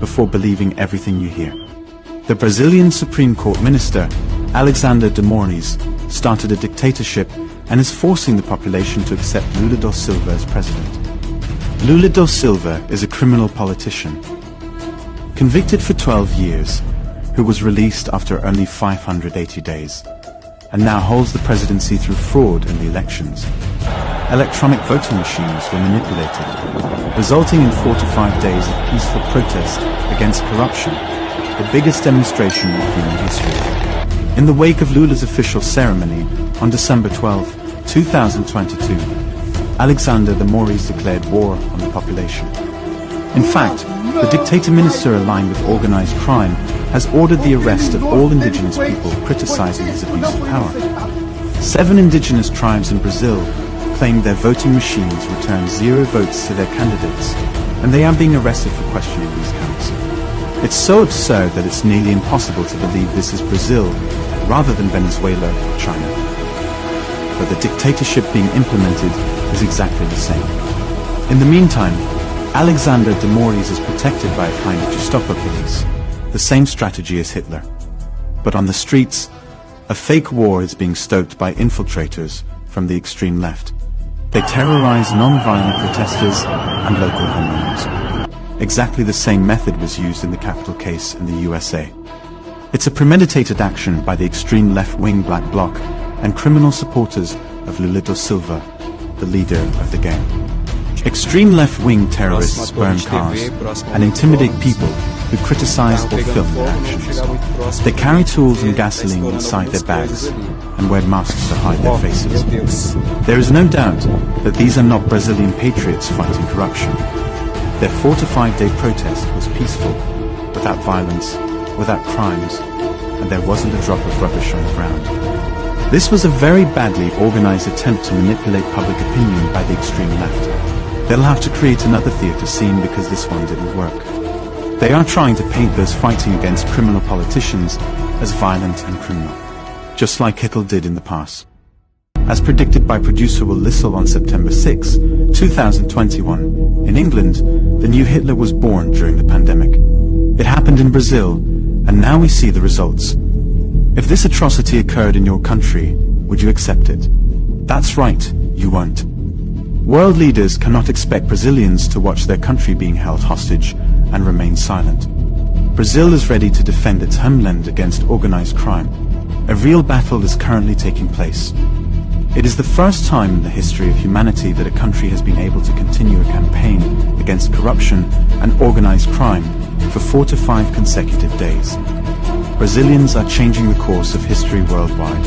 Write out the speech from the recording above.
before believing everything you hear. The Brazilian Supreme Court minister, Alexander de Moraes, started a dictatorship and is forcing the population to accept Lula da Silva as president. Lula da Silva is a criminal politician, convicted for 12 years, who was released after only 580 days, and now holds the presidency through fraud in the elections. Electronic voting machines were manipulated, resulting in 4 to 5 days of peaceful protest against corruption, the biggest demonstration in human history. In the wake of Lula's official ceremony on December 12, 2022, Alexander de Moraes declared war on the population. In fact, the dictator minister aligned with organized crime has ordered the arrest of all indigenous people criticizing his abuse of power. 7 indigenous tribes in Brazil claimed their voting machines returned 0 votes to their candidates, and they are being arrested for questioning these counts. It's so absurd that it's nearly impossible to believe this is Brazil rather than Venezuela or China. But the dictatorship being implemented is exactly the same. In the meantime, Alexander de Moraes is protected by a kind of Gestapo police, the same strategy as Hitler. But on the streets, a fake war is being stoked by infiltrators from the extreme left. They terrorize non-violent protesters and local homeowners. Exactly the same method was used in the Capitol case in the USA. It's a premeditated action by the extreme left-wing Black Bloc and criminal supporters of Lula da Silva, the leader of the gang. Extreme left-wing terrorists burn cars and intimidate people who criticize or film their actions. They carry tools and gasoline inside their bags and wear masks to hide their faces. There is no doubt that these are not Brazilian patriots fighting corruption. Their 4 to 5 day protest was peaceful, without violence, without crimes, and there wasn't a drop of rubbish on the ground. This was a very badly organized attempt to manipulate public opinion by the extreme left. They'll have to create another theatre scene because this one didn't work. They are trying to paint those fighting against criminal politicians as violent and criminal, just like Hitler did in the past. As predicted by producer Will Lissel on September 6, 2021, in England, the new Hitler was born during the pandemic. It happened in Brazil, and now we see the results. If this atrocity occurred in your country, would you accept it? That's right, you won't. World leaders cannot expect Brazilians to watch their country being held hostage and remain silent. Brazil is ready to defend its homeland against organized crime. A real battle is currently taking place. It is the first time in the history of humanity that a country has been able to continue a campaign against corruption and organized crime for 4 to 5 consecutive days. Brazilians are changing the course of history worldwide.